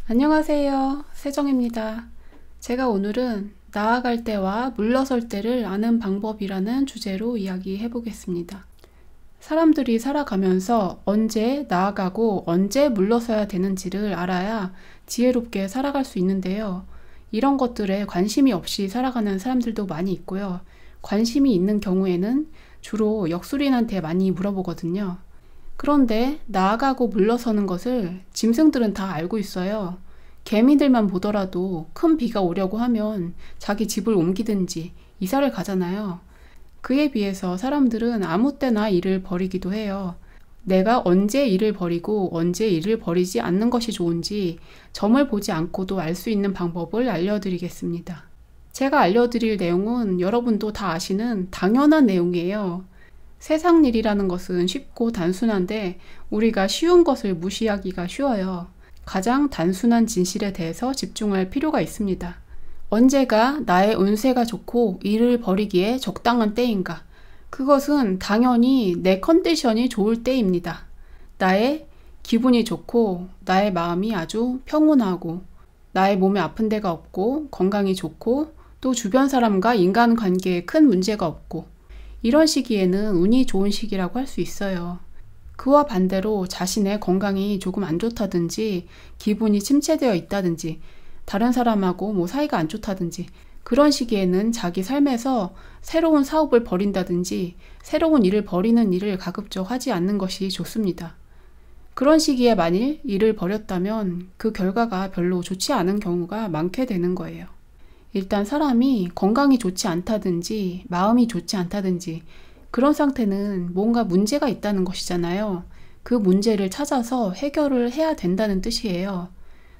안녕하세요. 세정입니다. 제가 오늘은 나아갈 때와 물러설 때를 아는 방법이라는 주제로 이야기해 보겠습니다. 사람들이 살아가면서 언제 나아가고 언제 물러서야 되는지를 알아야 지혜롭게 살아갈 수 있는데요. 이런 것들에 관심이 없이 살아가는 사람들도 많이 있고요. 관심이 있는 경우에는 주로 역술인한테 많이 물어보거든요. 그런데 나아가고 물러서는 것을 짐승들은 다 알고 있어요. 개미들만 보더라도 큰 비가 오려고 하면 자기 집을 옮기든지 이사를 가잖아요. 그에 비해서 사람들은 아무 때나 일을 벌이기도 해요. 내가 언제 일을 벌이고 언제 일을 벌이지 않는 것이 좋은지 점을 보지 않고도 알 수 있는 방법을 알려드리겠습니다. 제가 알려드릴 내용은 여러분도 다 아시는 당연한 내용이에요. 세상 일이라는 것은 쉽고 단순한데 우리가 쉬운 것을 무시하기가 쉬워요. 가장 단순한 진실에 대해서 집중할 필요가 있습니다. 언제가 나의 운세가 좋고 일을 벌이기에 적당한 때인가? 그것은 당연히 내 컨디션이 좋을 때입니다. 나의 기분이 좋고 나의 마음이 아주 평온하고 나의 몸에 아픈 데가 없고 건강이 좋고 또 주변 사람과 인간관계에 큰 문제가 없고 이런 시기에는 운이 좋은 시기라고 할 수 있어요. 그와 반대로 자신의 건강이 조금 안 좋다든지 기분이 침체되어 있다든지 다른 사람하고 사이가 안 좋다든지 그런 시기에는 자기 삶에서 새로운 사업을 벌인다든지 새로운 일을 벌이는 일을 가급적 하지 않는 것이 좋습니다. 그런 시기에 만일 일을 벌였다면 그 결과가 별로 좋지 않은 경우가 많게 되는 거예요. 일단 사람이 건강이 좋지 않다든지 마음이 좋지 않다든지 그런 상태는 뭔가 문제가 있다는 것이잖아요. 그 문제를 찾아서 해결을 해야 된다는 뜻이에요.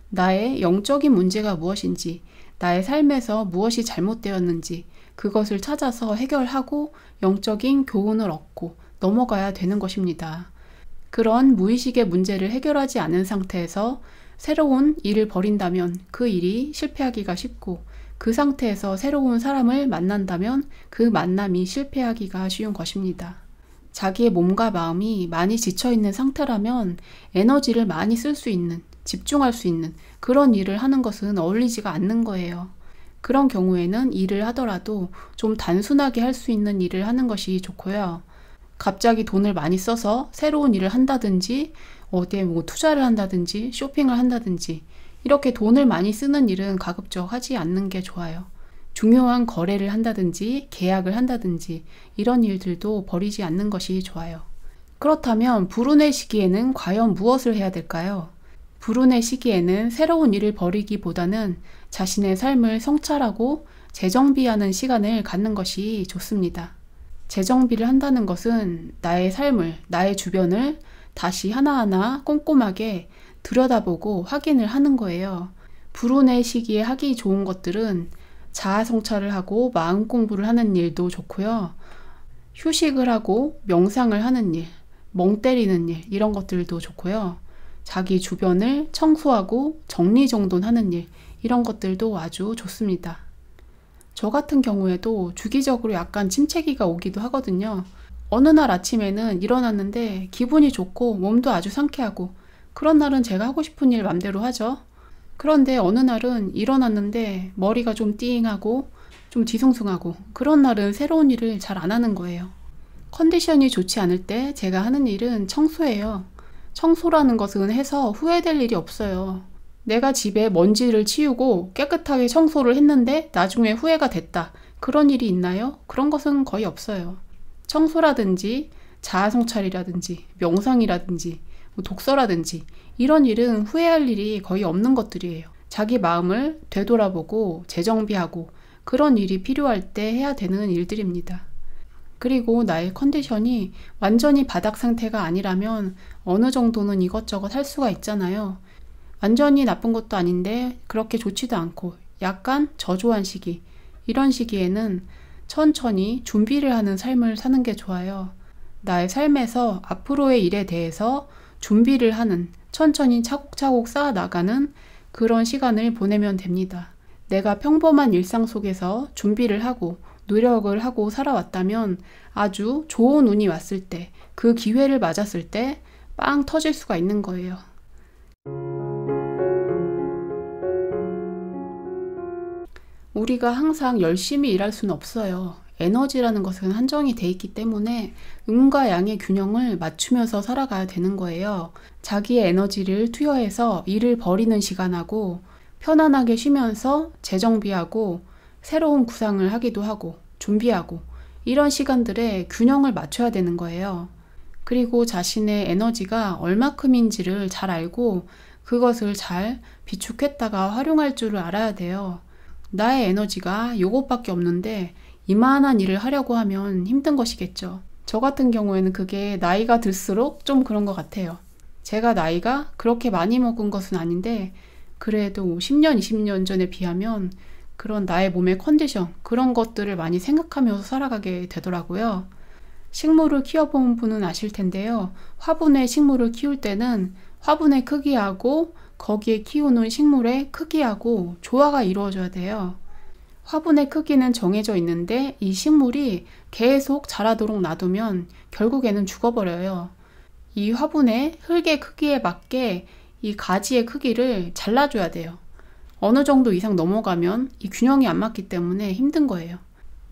나의 영적인 문제가 무엇인지, 나의 삶에서 무엇이 잘못되었는지 그것을 찾아서 해결하고 영적인 교훈을 얻고 넘어가야 되는 것입니다. 그런 무의식의 문제를 해결하지 않은 상태에서 새로운 일을 벌인다면 그 일이 실패하기가 쉽고 그 상태에서 새로운 사람을 만난다면 그 만남이 실패하기가 쉬운 것입니다. 자기의 몸과 마음이 많이 지쳐있는 상태라면 에너지를 많이 쓸 수 있는, 집중할 수 있는 그런 일을 하는 것은 어울리지가 않는 거예요. 그런 경우에는 일을 하더라도 좀 단순하게 할 수 있는 일을 하는 것이 좋고요. 갑자기 돈을 많이 써서 새로운 일을 한다든지 어디에 투자를 한다든지 쇼핑을 한다든지 이렇게 돈을 많이 쓰는 일은 가급적 하지 않는 게 좋아요. 중요한 거래를 한다든지 계약을 한다든지 이런 일들도 벌이지 않는 것이 좋아요. 그렇다면 불운의 시기에는 과연 무엇을 해야 될까요? 불운의 시기에는 새로운 일을 벌이기보다는 자신의 삶을 성찰하고 재정비하는 시간을 갖는 것이 좋습니다. 재정비를 한다는 것은 나의 삶을, 나의 주변을 다시 하나하나 꼼꼼하게 들여다보고 확인을 하는 거예요. 불운의 시기에 하기 좋은 것들은 자아 성찰을 하고 마음 공부를 하는 일도 좋고요. 휴식을 하고 명상을 하는 일, 멍 때리는 일 이런 것들도 좋고요. 자기 주변을 청소하고 정리정돈하는 일 이런 것들도 아주 좋습니다. 저 같은 경우에도 주기적으로 약간 침체기가 오기도 하거든요. 어느 날 아침에는 일어났는데 기분이 좋고 몸도 아주 상쾌하고 그런 날은 제가 하고 싶은 일 맘대로 하죠. 그런데 어느 날은 일어났는데 머리가 좀 띵하고 좀 뒤숭숭하고 그런 날은 새로운 일을 잘 안 하는 거예요. 컨디션이 좋지 않을 때 제가 하는 일은 청소예요. 청소라는 것은 해서 후회될 일이 없어요. 내가 집에 먼지를 치우고 깨끗하게 청소를 했는데 나중에 후회가 됐다. 그런 일이 있나요? 그런 것은 거의 없어요. 청소라든지 자아성찰이라든지 명상이라든지 독서라든지 이런 일은 후회할 일이 거의 없는 것들이에요. 자기 마음을 되돌아보고 재정비하고 그런 일이 필요할 때 해야 되는 일들입니다. 그리고 나의 컨디션이 완전히 바닥 상태가 아니라면 어느 정도는 이것저것 할 수가 있잖아요. 완전히 나쁜 것도 아닌데 그렇게 좋지도 않고 약간 저조한 시기, 이런 시기에는 천천히 준비를 하는 삶을 사는 게 좋아요. 나의 삶에서 앞으로의 일에 대해서 준비를 하는, 천천히 차곡차곡 쌓아나가는 그런 시간을 보내면 됩니다. 내가 평범한 일상 속에서 준비를 하고 노력을 하고 살아왔다면 아주 좋은 운이 왔을 때, 그 기회를 맞았을 때 빵 터질 수가 있는 거예요. 우리가 항상 열심히 일할 수는 없어요. 에너지라는 것은 한정이 돼 있기 때문에 음과 양의 균형을 맞추면서 살아가야 되는 거예요. 자기의 에너지를 투여해서 일을 벌이는 시간하고 편안하게 쉬면서 재정비하고 새로운 구상을 하기도 하고 준비하고 이런 시간들에 균형을 맞춰야 되는 거예요. 그리고 자신의 에너지가 얼마큼인지를 잘 알고 그것을 잘 비축했다가 활용할 줄을 알아야 돼요. 나의 에너지가 요것밖에 없는데 이만한 일을 하려고 하면 힘든 것이겠죠. 저 같은 경우에는 그게 나이가 들수록 좀 그런 것 같아요. 제가 나이가 그렇게 많이 먹은 것은 아닌데 그래도 10년, 20년 전에 비하면 그런 나의 몸의 컨디션, 그런 것들을 많이 생각하면서 살아가게 되더라고요. 식물을 키워본 분은 아실 텐데요. 화분에 식물을 키울 때는 화분의 크기하고 거기에 키우는 식물의 크기하고 조화가 이루어져야 돼요. 화분의 크기는 정해져 있는데 이 식물이 계속 자라도록 놔두면 결국에는 죽어버려요. 이 화분의 흙의 크기에 맞게 이 가지의 크기를 잘라줘야 돼요. 어느 정도 이상 넘어가면 이 균형이 안 맞기 때문에 힘든 거예요.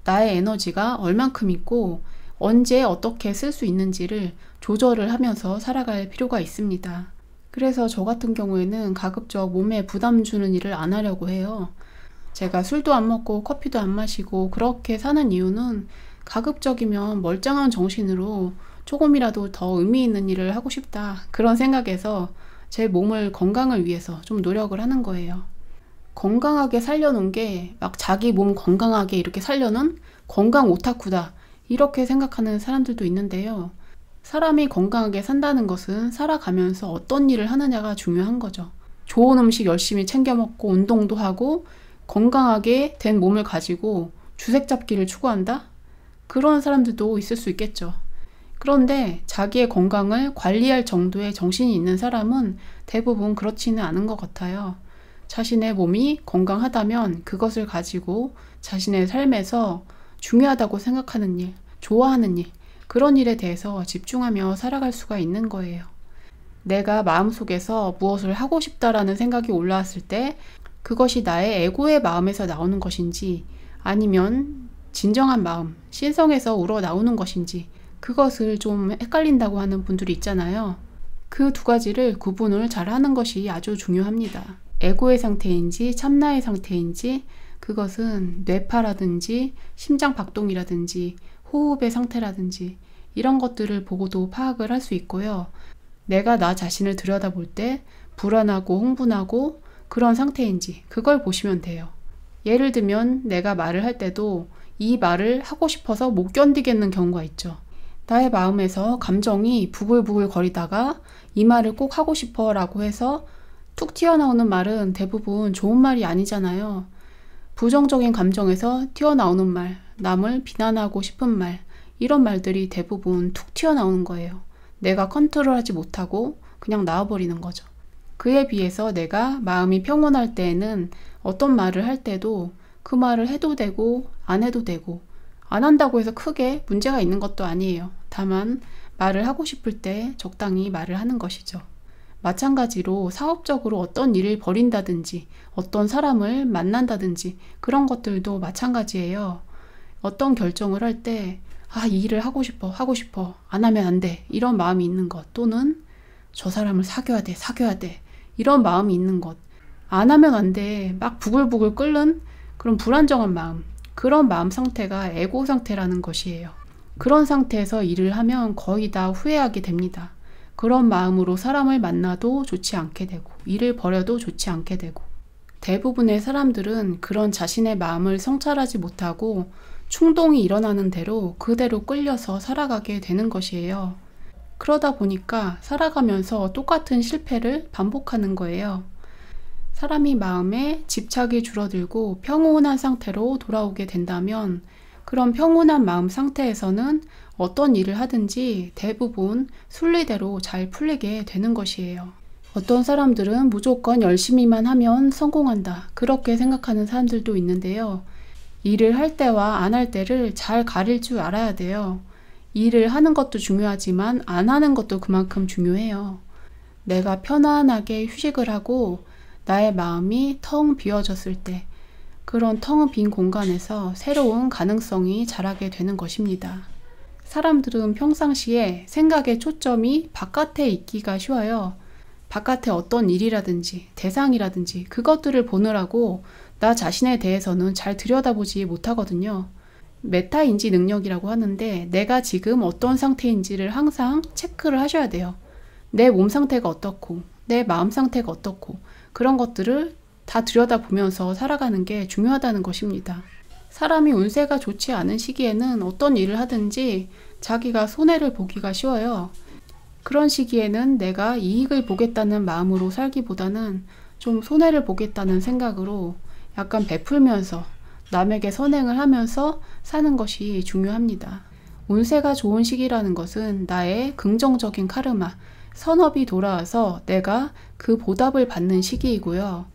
나의 에너지가 얼만큼 있고 언제 어떻게 쓸 수 있는지를 조절을 하면서 살아갈 필요가 있습니다. 그래서 저 같은 경우에는 가급적 몸에 부담 주는 일을 안 하려고 해요. 제가 술도 안 먹고 커피도 안 마시고 그렇게 사는 이유는 가급적이면 멀쩡한 정신으로 조금이라도 더 의미 있는 일을 하고 싶다. 그런 생각에서 제 몸을 건강을 위해서 좀 노력을 하는 거예요. 건강하게 살려는 게 막 자기 몸 건강하게 이렇게 살려는 건강 오타쿠다. 이렇게 생각하는 사람들도 있는데요. 사람이 건강하게 산다는 것은 살아가면서 어떤 일을 하느냐가 중요한 거죠. 좋은 음식 열심히 챙겨 먹고 운동도 하고 건강하게 된 몸을 가지고 주색 잡기를 추구한다? 그런 사람들도 있을 수 있겠죠. 그런데 자기의 건강을 관리할 정도의 정신이 있는 사람은 대부분 그렇지는 않은 것 같아요. 자신의 몸이 건강하다면 그것을 가지고 자신의 삶에서 중요하다고 생각하는 일, 좋아하는 일, 그런 일에 대해서 집중하며 살아갈 수가 있는 거예요. 내가 마음속에서 무엇을 하고 싶다라는 생각이 올라왔을 때 그것이 나의 에고의 마음에서 나오는 것인지 아니면 진정한 마음, 신성에서 우러나오는 것인지 그것을 좀 헷갈린다고 하는 분들이 있잖아요. 그 두 가지를 구분을 잘 하는 것이 아주 중요합니다. 에고의 상태인지 참나의 상태인지 그것은 뇌파라든지 심장 박동이라든지 호흡의 상태라든지 이런 것들을 보고도 파악을 할 수 있고요. 내가 나 자신을 들여다볼 때 불안하고 흥분하고 그런 상태인지 그걸 보시면 돼요. 예를 들면 내가 말을 할 때도 이 말을 하고 싶어서 못 견디겠는 경우가 있죠. 나의 마음에서 감정이 부글부글 거리다가 이 말을 꼭 하고 싶어 라고 해서 툭 튀어나오는 말은 대부분 좋은 말이 아니잖아요. 부정적인 감정에서 튀어나오는 말, 남을 비난하고 싶은 말, 이런 말들이 대부분 툭 튀어나오는 거예요. 내가 컨트롤하지 못하고 그냥 나와버리는 거죠. 그에 비해서 내가 마음이 평온할 때에는 어떤 말을 할 때도 그 말을 해도 되고 안 해도 되고 안 한다고 해서 크게 문제가 있는 것도 아니에요. 다만 말을 하고 싶을 때 적당히 말을 하는 것이죠. 마찬가지로 사업적으로 어떤 일을 벌인다든지 어떤 사람을 만난다든지 그런 것들도 마찬가지예요. 어떤 결정을 할 때 이 일을 하고 싶어 안 하면 안 돼 이런 마음이 있는 것 또는 저 사람을 사귀어야 돼 이런 마음이 있는 것 안 하면 안 돼 막 부글부글 끓는 그런 불안정한 마음 그런 마음 상태가 에고 상태라는 것이에요. 그런 상태에서 일을 하면 거의 다 후회하게 됩니다. 그런 마음으로 사람을 만나도 좋지 않게 되고 일을 벌여도 좋지 않게 되고 대부분의 사람들은 그런 자신의 마음을 성찰하지 못하고 충동이 일어나는 대로 그대로 끌려서 살아가게 되는 것이에요. 그러다 보니까 살아가면서 똑같은 실패를 반복하는 거예요. 사람이 마음에 집착이 줄어들고 평온한 상태로 돌아오게 된다면 그런 평온한 마음 상태에서는 어떤 일을 하든지 대부분 순리대로 잘 풀리게 되는 것이에요. 어떤 사람들은 무조건 열심히만 하면 성공한다. 그렇게 생각하는 사람들도 있는데요. 일을 할 때와 안 할 때를 잘 가릴 줄 알아야 돼요. 일을 하는 것도 중요하지만 안 하는 것도 그만큼 중요해요. 내가 편안하게 휴식을 하고 나의 마음이 텅 비어졌을 때 그런 텅 빈 공간에서 새로운 가능성이 자라게 되는 것입니다. 사람들은 평상시에 생각의 초점이 바깥에 있기가 쉬워요. 바깥에 어떤 일이라든지 대상이라든지 그것들을 보느라고 나 자신에 대해서는 잘 들여다보지 못하거든요. 메타인지 능력이라고 하는데 내가 지금 어떤 상태인지를 항상 체크를 하셔야 돼요. 내 몸 상태가 어떻고 내 마음 상태가 어떻고 그런 것들을 다 들여다보면서 살아가는 게 중요하다는 것입니다. 사람이 운세가 좋지 않은 시기에는 어떤 일을 하든지 자기가 손해를 보기가 쉬워요. 그런 시기에는 내가 이익을 보겠다는 마음으로 살기보다는 좀 손해를 보겠다는 생각으로 약간 베풀면서 남에게 선행을 하면서 사는 것이 중요합니다. 운세가 좋은 시기라는 것은 나의 긍정적인 카르마, 선업이 돌아와서 내가 그 보답을 받는 시기이고요.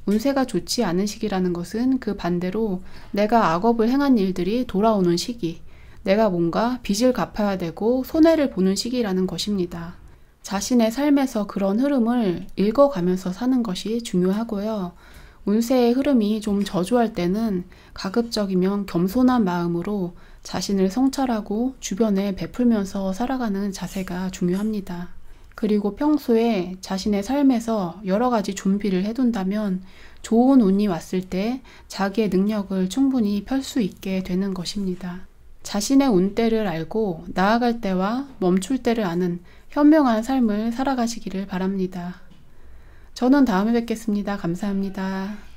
운세가 좋지 않은 시기라는 것은 그 반대로 내가 악업을 행한 일들이 돌아오는 시기, 내가 뭔가 빚을 갚아야 되고 손해를 보는 시기라는 것입니다. 자신의 삶에서 그런 흐름을 읽어가면서 사는 것이 중요하고요. 운세의 흐름이 좀 저조할 때는 가급적이면 겸손한 마음으로 자신을 성찰하고 주변에 베풀면서 살아가는 자세가 중요합니다. 그리고 평소에 자신의 삶에서 여러 가지 준비를 해둔다면 좋은 운이 왔을 때 자기의 능력을 충분히 펼 수 있게 되는 것입니다. 자신의 운때를 알고 나아갈 때와 멈출 때를 아는 현명한 삶을 살아가시기를 바랍니다. 저는 다음에 뵙겠습니다. 감사합니다.